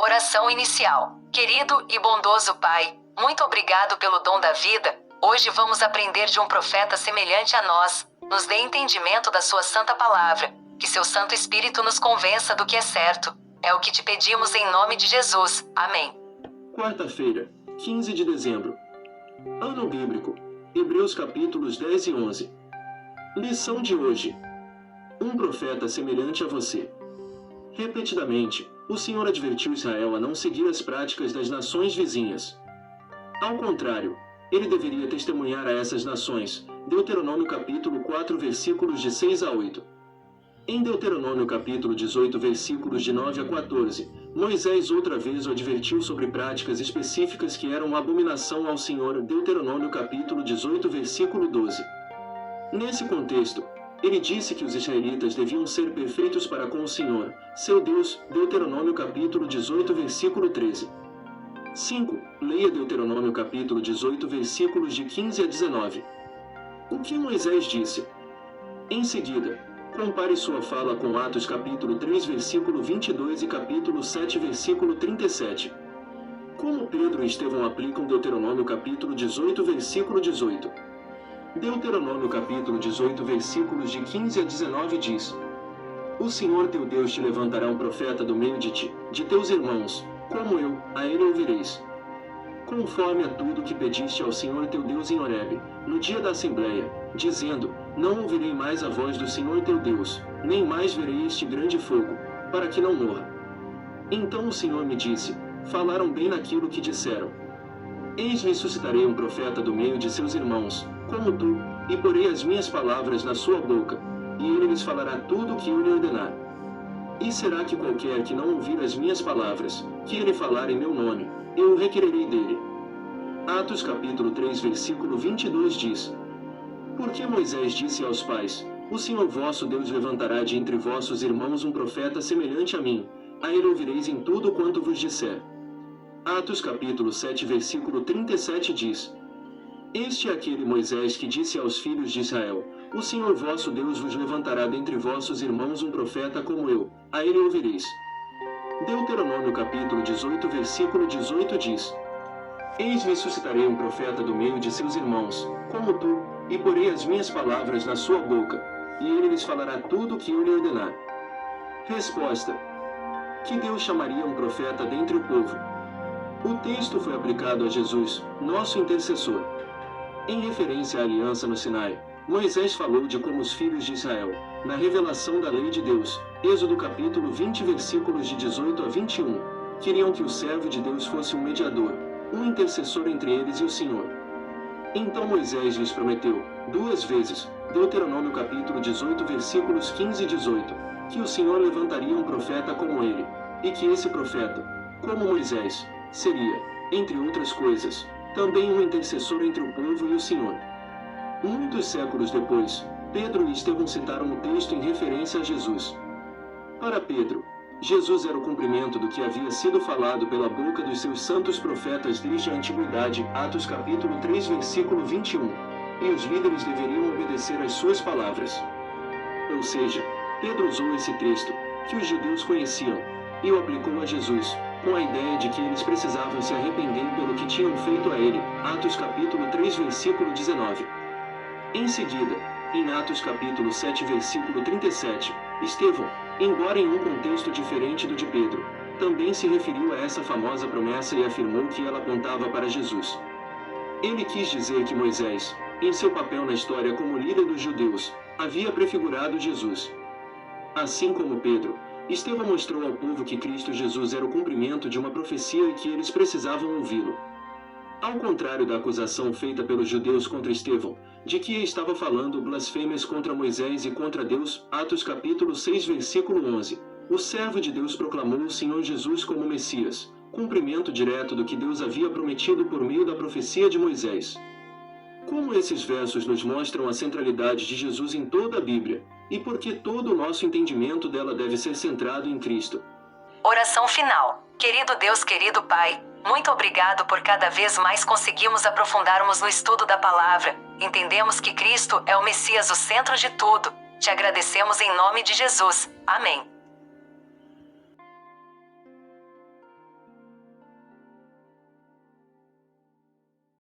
Oração inicial. Querido e bondoso Pai, muito obrigado pelo dom da vida. Hoje vamos aprender de um profeta semelhante a nós. Nos dê entendimento da sua santa palavra. Que seu Santo Espírito nos convença do que é certo. É o que te pedimos em nome de Jesus. Amém. Quarta-feira, 15 de dezembro. Ano bíblico. Hebreus capítulos 10 e 11. Lição de hoje. Um profeta semelhante a você. Repetidamente, o Senhor advertiu Israel a não seguir as práticas das nações vizinhas. Ao contrário, ele deveria testemunhar a essas nações. Deuteronômio capítulo 4 versículos de 6 a 8. Em Deuteronômio capítulo 18 versículos de 9 a 14, Moisés outra vez o advertiu sobre práticas específicas que eram abominação ao Senhor. Deuteronômio capítulo 18 versículo 12. Nesse contexto, ele disse que os israelitas deviam ser perfeitos para com o Senhor, seu Deus. Deuteronômio capítulo 18 versículo 13. 5. Leia Deuteronômio capítulo 18 versículos de 15 a 19. O que Moisés disse? Em seguida, compare sua fala com Atos capítulo 3 versículo 22 e capítulo 7 versículo 37. Como Pedro e Estevão aplicam Deuteronômio capítulo 18 versículo 18. Deuteronômio capítulo 18 versículos de 15 a 19 diz: O Senhor teu Deus te levantará um profeta do meio de ti, de teus irmãos, como eu, a ele ouvireis. Conforme a tudo que pediste ao Senhor teu Deus em Horebe, no dia da Assembleia, dizendo: Não ouvirei mais a voz do Senhor teu Deus, nem mais verei este grande fogo, para que não morra. Então o Senhor me disse: Falaram bem naquilo que disseram. Eis ressuscitarei um profeta do meio de seus irmãos, como tu, e porei as minhas palavras na sua boca, e ele lhes falará tudo o que eu lhe ordenar. E será que qualquer que não ouvir as minhas palavras, que ele falar em meu nome, eu o requererei dele. Atos capítulo 3 versículo 22 diz: Porque Moisés disse aos pais: O Senhor vosso Deus levantará de entre vossos irmãos um profeta semelhante a mim, a ele ouvireis em tudo quanto vos disser. Atos capítulo 7 versículo 37 diz: Este é aquele Moisés que disse aos filhos de Israel: O Senhor vosso Deus vos levantará dentre vossos irmãos um profeta como eu, a ele ouvireis. Deuteronômio capítulo 18 versículo 18 diz: Eis ressuscitarei um profeta do meio de seus irmãos, como tu, e porei as minhas palavras na sua boca, e ele lhes falará tudo o que eu lhe ordenar. Resposta: Que Deus chamaria um profeta dentre o povo? O texto foi aplicado a Jesus, nosso intercessor. Em referência à aliança no Sinai, Moisés falou de como os filhos de Israel, na revelação da lei de Deus, Êxodo capítulo 20 versículos de 18 a 21, queriam que o servo de Deus fosse um mediador, um intercessor entre eles e o Senhor. Então Moisés lhes prometeu, duas vezes, Deuteronômio capítulo 18 versículos 15 e 18, que o Senhor levantaria um profeta como ele, e que esse profeta, como Moisés, seria, entre outras coisas, também um intercessor entre o povo e o Senhor. Muitos séculos depois, Pedro e Estevão citaram o texto em referência a Jesus. Para Pedro, Jesus era o cumprimento do que havia sido falado pela boca dos seus santos profetas desde a antiguidade. Atos capítulo 3 versículo 21. E os líderes deveriam obedecer às suas palavras. Ou seja, Pedro usou esse texto, que os judeus conheciam, e o aplicou a Jesus, com a ideia de que eles precisavam se arrepender pelo que tinham feito a ele. Atos capítulo 3 versículo 19. Em seguida, em Atos capítulo 7 versículo 37, Estevão, embora em um contexto diferente do de Pedro, também se referiu a essa famosa promessa e afirmou que ela apontava para Jesus. Ele quis dizer que Moisés, em seu papel na história como líder dos judeus, havia prefigurado Jesus. Assim como Pedro, Estevão mostrou ao povo que Cristo Jesus era o cumprimento de uma profecia e que eles precisavam ouvi-lo. Ao contrário da acusação feita pelos judeus contra Estevão, de que estava falando blasfêmias contra Moisés e contra Deus, Atos capítulo 6 versículo 11, o servo de Deus proclamou o Senhor Jesus como Messias, cumprimento direto do que Deus havia prometido por meio da profecia de Moisés. Como esses versos nos mostram a centralidade de Jesus em toda a Bíblia, e por que todo o nosso entendimento dela deve ser centrado em Cristo. Oração final. Querido Deus, querido Pai, muito obrigado por cada vez mais conseguirmos aprofundarmos no estudo da palavra. Entendemos que Cristo é o Messias, o centro de tudo. Te agradecemos em nome de Jesus. Amém.